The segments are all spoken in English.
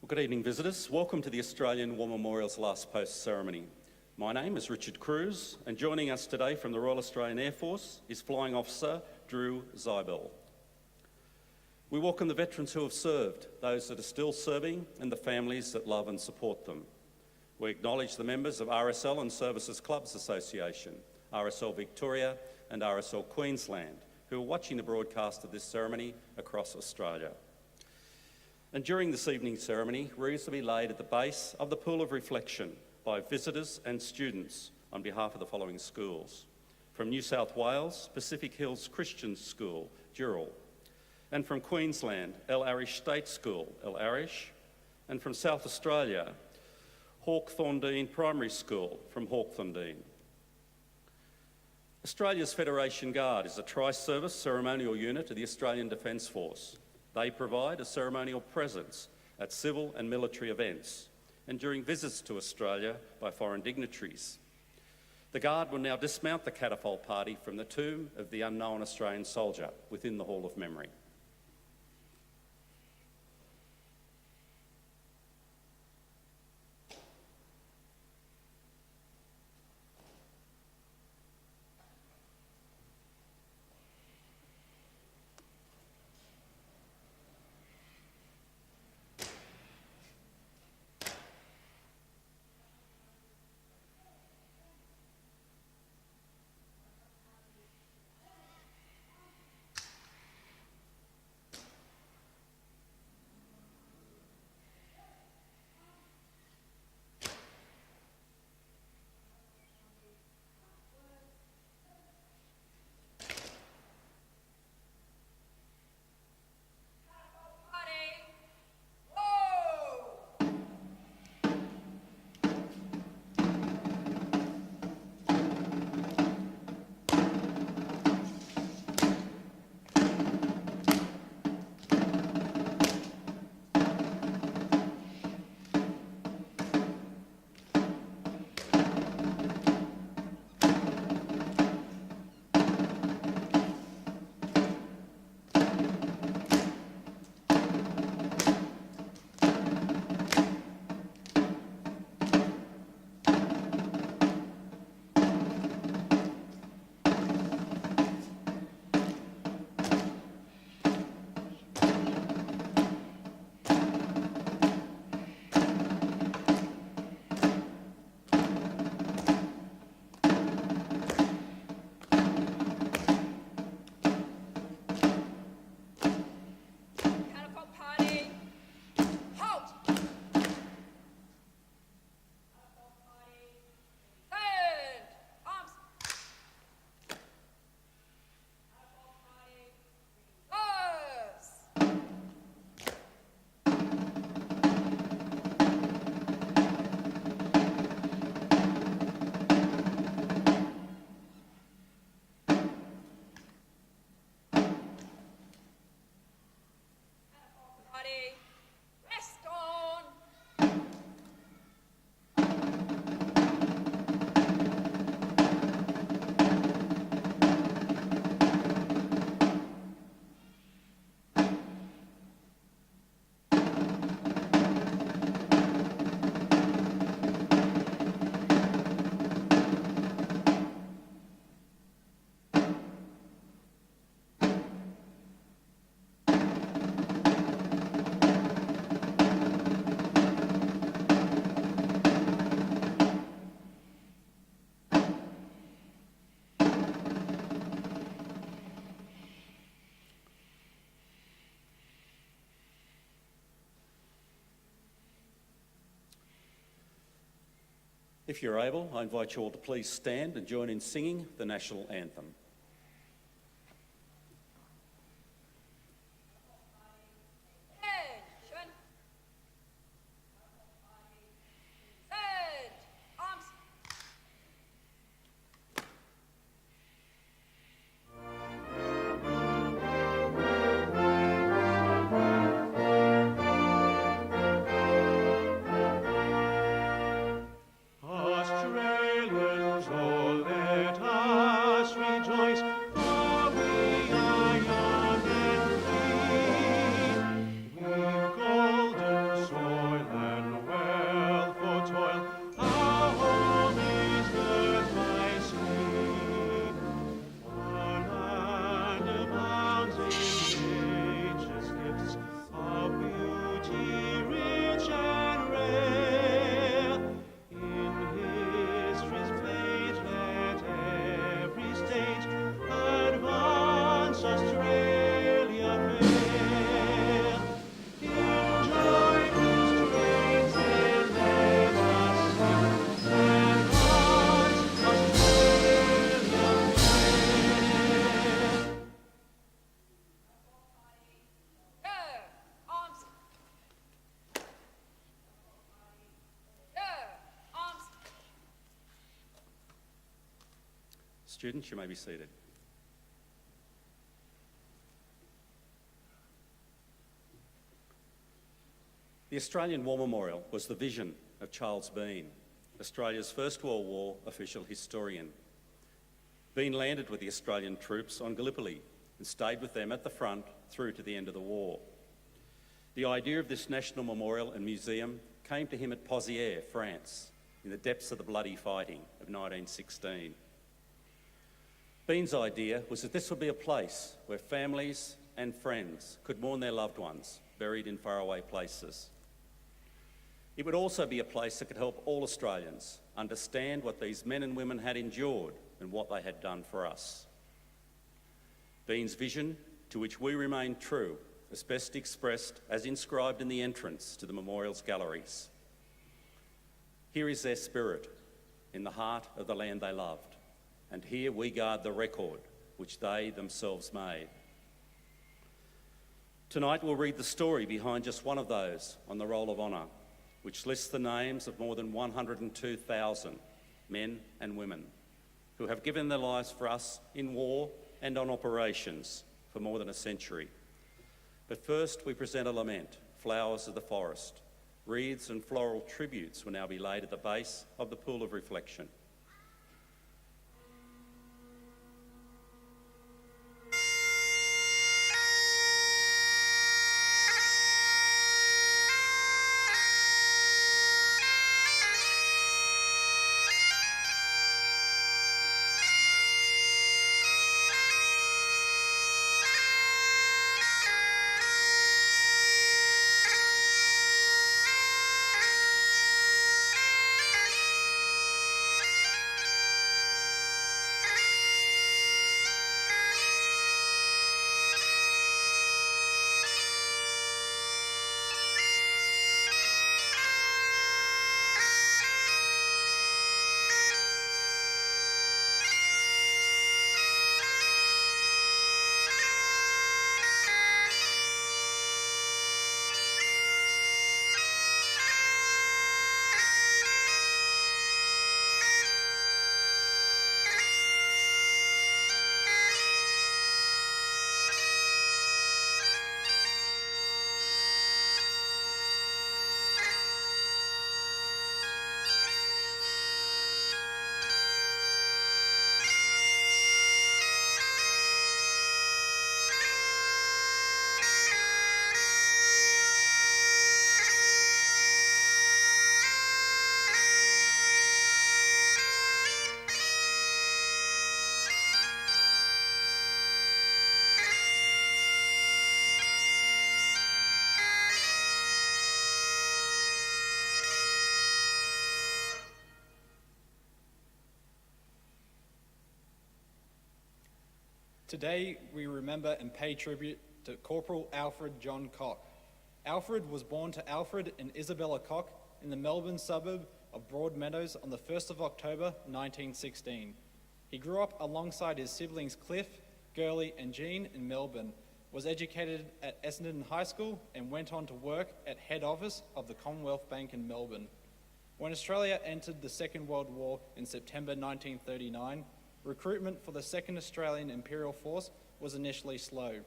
Well, good evening, visitors. Welcome to the Australian War Memorial's Last Post ceremony. My name is Richard Cruz, and joining us today from the Royal Australian Air Force is Flying Officer Drew Zybel. We welcome the veterans who have served, those that are still serving, and the families that love and support them. We acknowledge the members of RSL and Services Clubs Association, RSL Victoria and RSL Queensland, who are watching the broadcast of this ceremony across Australia. And during this evening's ceremony, wreaths will be laid at the base of the Pool of Reflection by visitors and students on behalf of the following schools. From New South Wales, Pacific Hills Christian School, Dural. And from Queensland, El Arish State School, El Arish. And from South Australia, Hawthorndine Primary School, from Hawthorndine. Australia's Federation Guard is a tri-service ceremonial unit of the Australian Defence Force. They provide a ceremonial presence at civil and military events and during visits to Australia by foreign dignitaries. The Guard will now dismount the catapult party from the tomb of the unknown Australian soldier within the Hall of Memory. If you're able, I invite you all to please stand and join in singing the national anthem. Australians, oh, let us rejoice. Students, you may be seated. The Australian War Memorial was the vision of Charles Bean, Australia's First World War official historian. Bean landed with the Australian troops on Gallipoli and stayed with them at the front through to the end of the war. The idea of this national memorial and museum came to him at Pozières, France, in the depths of the bloody fighting of 1916. Bean's idea was that this would be a place where families and friends could mourn their loved ones buried in faraway places. It would also be a place that could help all Australians understand what these men and women had endured and what they had done for us. Bean's vision, to which we remain true, is best expressed as inscribed in the entrance to the memorial's galleries. Here is their spirit, in the heart of the land they loved, and here we guard the record which they themselves made. Tonight we'll read the story behind just one of those on the Roll of Honour, which lists the names of more than 102,000 men and women who have given their lives for us in war and on operations for more than a century. But first we present a lament, Flowers of the Forest. Wreaths and floral tributes will now be laid at the base of the pool of reflection. Today, we remember and pay tribute to Corporal Alfred John Cock. Alfred was born to Alfred and Isabella Cock in the Melbourne suburb of Broadmeadows on the 1st of October 1916. He grew up alongside his siblings Cliff, Gurley and Jean in Melbourne, was educated at Essendon High School and went on to work at head office of the Commonwealth Bank in Melbourne. When Australia entered the Second World War in September 1939, recruitment for the 2nd Australian Imperial Force was initially slow,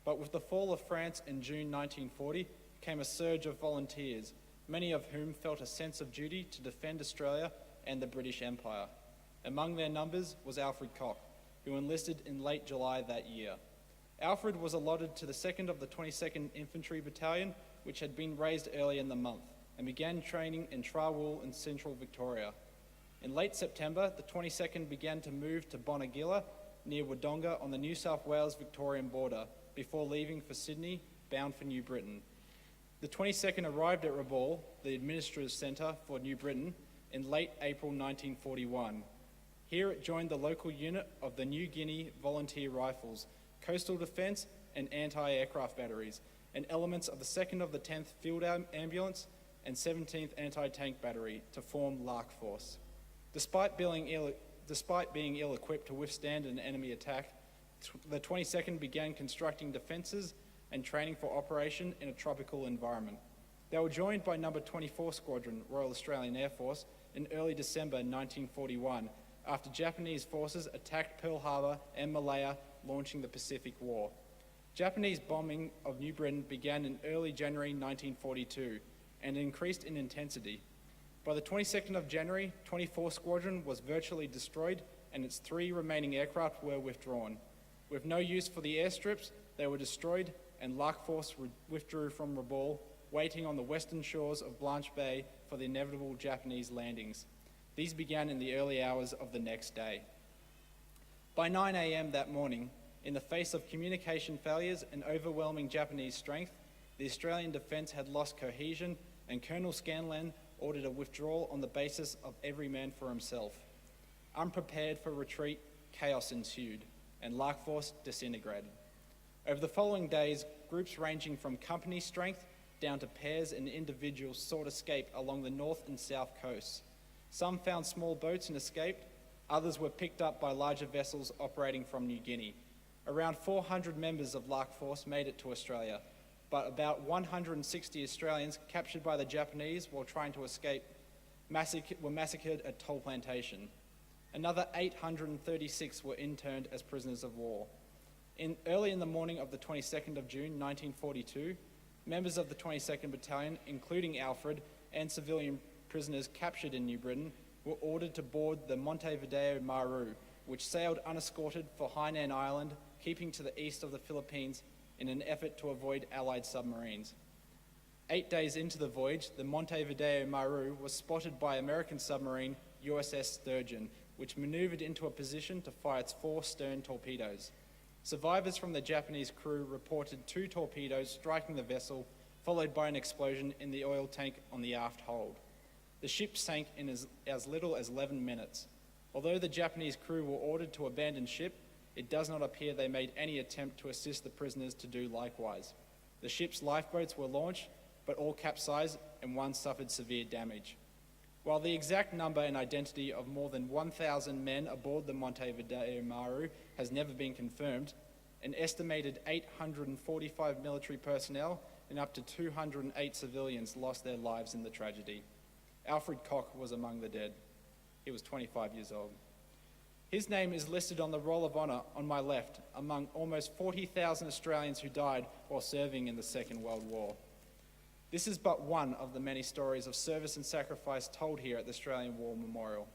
but with the fall of France in June 1940 came a surge of volunteers, many of whom felt a sense of duty to defend Australia and the British Empire. Among their numbers was Alfred Cock, who enlisted in late July that year. Alfred was allotted to the 2nd of the 22nd Infantry Battalion, which had been raised early in the month, and began training in Trawool in central Victoria. In late September, the 22nd began to move to Bonegilla, near Wodonga on the New South Wales-Victorian border, before leaving for Sydney, bound for New Britain. The 22nd arrived at Rabaul, the Administrative Centre for New Britain, in late April 1941. Here it joined the local unit of the New Guinea Volunteer Rifles, Coastal Defence and Anti-Aircraft Batteries, and elements of the 2nd of the 10th Field Ambulance and 17th Anti-Tank Battery to form Lark Force. Despite being ill-equipped to withstand an enemy attack, the 22nd began constructing defences and training for operation in a tropical environment. They were joined by No. 24 Squadron, Royal Australian Air Force, in early December 1941 after Japanese forces attacked Pearl Harbor and Malaya, launching the Pacific War. Japanese bombing of New Britain began in early January 1942 and increased in intensity. By the 22nd of January, 24 Squadron was virtually destroyed and its 3 remaining aircraft were withdrawn. With no use for the airstrips, they were destroyed and Lark Force withdrew from Rabaul, waiting on the western shores of Blanche Bay for the inevitable Japanese landings. These began in the early hours of the next day. By 9 a.m. that morning, in the face of communication failures and overwhelming Japanese strength, the Australian defence had lost cohesion and Colonel Scanlan ordered a withdrawal on the basis of every man for himself. Unprepared for retreat, chaos ensued, and Lark Force disintegrated. Over the following days, groups ranging from company strength down to pairs and individuals sought escape along the north and south coasts. Some found small boats and escaped, others were picked up by larger vessels operating from New Guinea. Around 400 members of Lark Force made it to Australia, but about 160 Australians captured by the Japanese while trying to escape were massacred at Toll Plantation. Another 836 were interned as prisoners of war. Early in the morning of the 22nd of June 1942, members of the 22nd Battalion, including Alfred, and civilian prisoners captured in New Britain, were ordered to board the Montevideo Maru, which sailed unescorted for Hainan Island, keeping to the east of the Philippines in an effort to avoid Allied submarines. 8 days into the voyage, the Montevideo Maru was spotted by American submarine USS Sturgeon, which maneuvered into a position to fire its 4 stern torpedoes. Survivors from the Japanese crew reported 2 torpedoes striking the vessel, followed by an explosion in the oil tank on the aft hold. The ship sank in as little as 11 minutes. Although the Japanese crew were ordered to abandon ship, it does not appear they made any attempt to assist the prisoners to do likewise. The ship's lifeboats were launched, but all capsized and 1 suffered severe damage. While the exact number and identity of more than 1,000 men aboard the Montevideo Maru has never been confirmed, an estimated 845 military personnel and up to 208 civilians lost their lives in the tragedy. Alfred Koch was among the dead. He was 25 years old. His name is listed on the Roll of Honour on my left among almost 40,000 Australians who died while serving in the Second World War. This is but one of the many stories of service and sacrifice told here at the Australian War Memorial.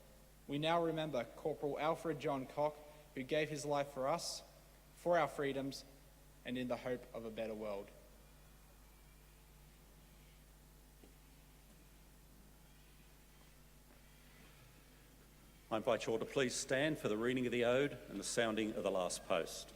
We now remember Corporal Alfred John Koch, who gave his life for us, for our freedoms, and in the hope of a better world. I invite you all to please stand for the reading of the Ode and the sounding of the last post.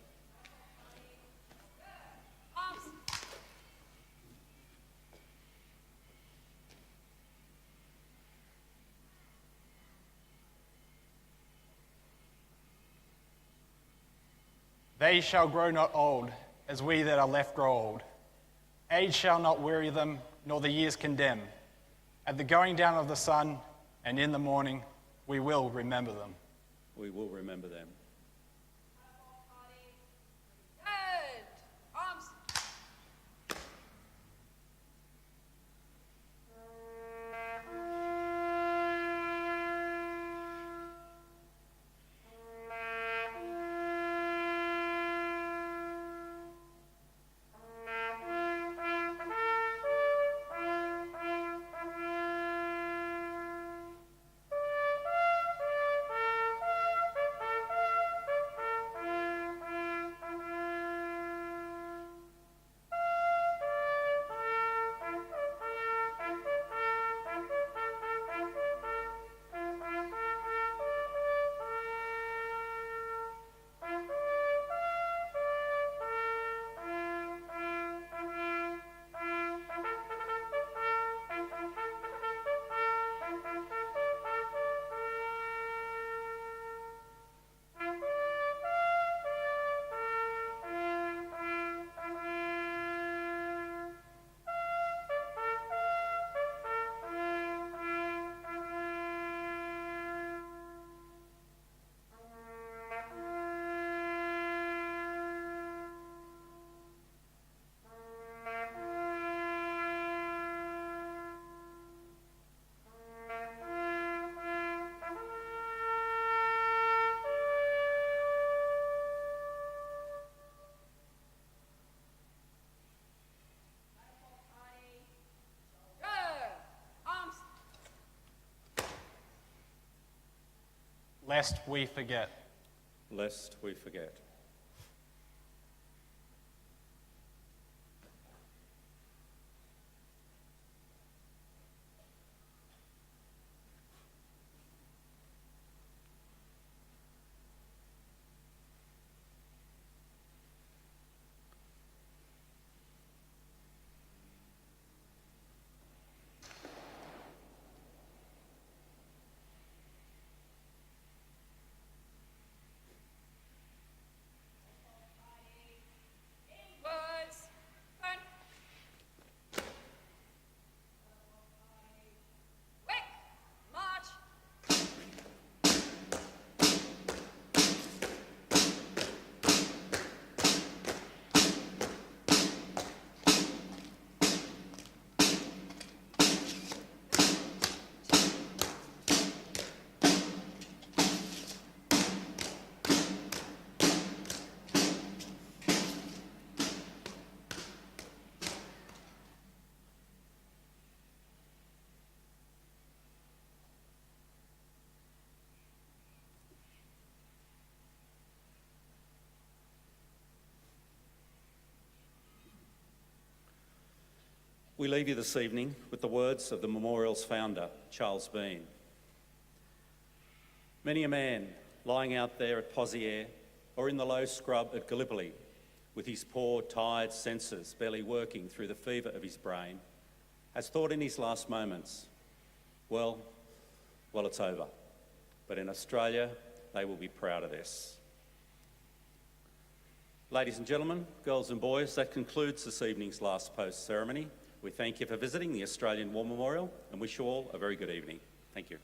They shall grow not old, as we that are left grow old. Age shall not weary them, nor the years condemn. At the going down of the sun, and in the morning, we will remember them. We will remember them. Good. Arms. lest we forget. lest we forget. Words. Turn. Quick. March. We leave you this evening with the words of the memorial's founder, Charles Bean. Many a man lying out there at Poziere or in the low scrub at Gallipoli with his poor, tired senses barely working through the fever of his brain has thought in his last moments, well, it's over. But in Australia, they will be proud of this. Ladies and gentlemen, girls and boys, that concludes this evening's last post ceremony. We thank you for visiting the Australian War Memorial and wish you all a very good evening. Thank you.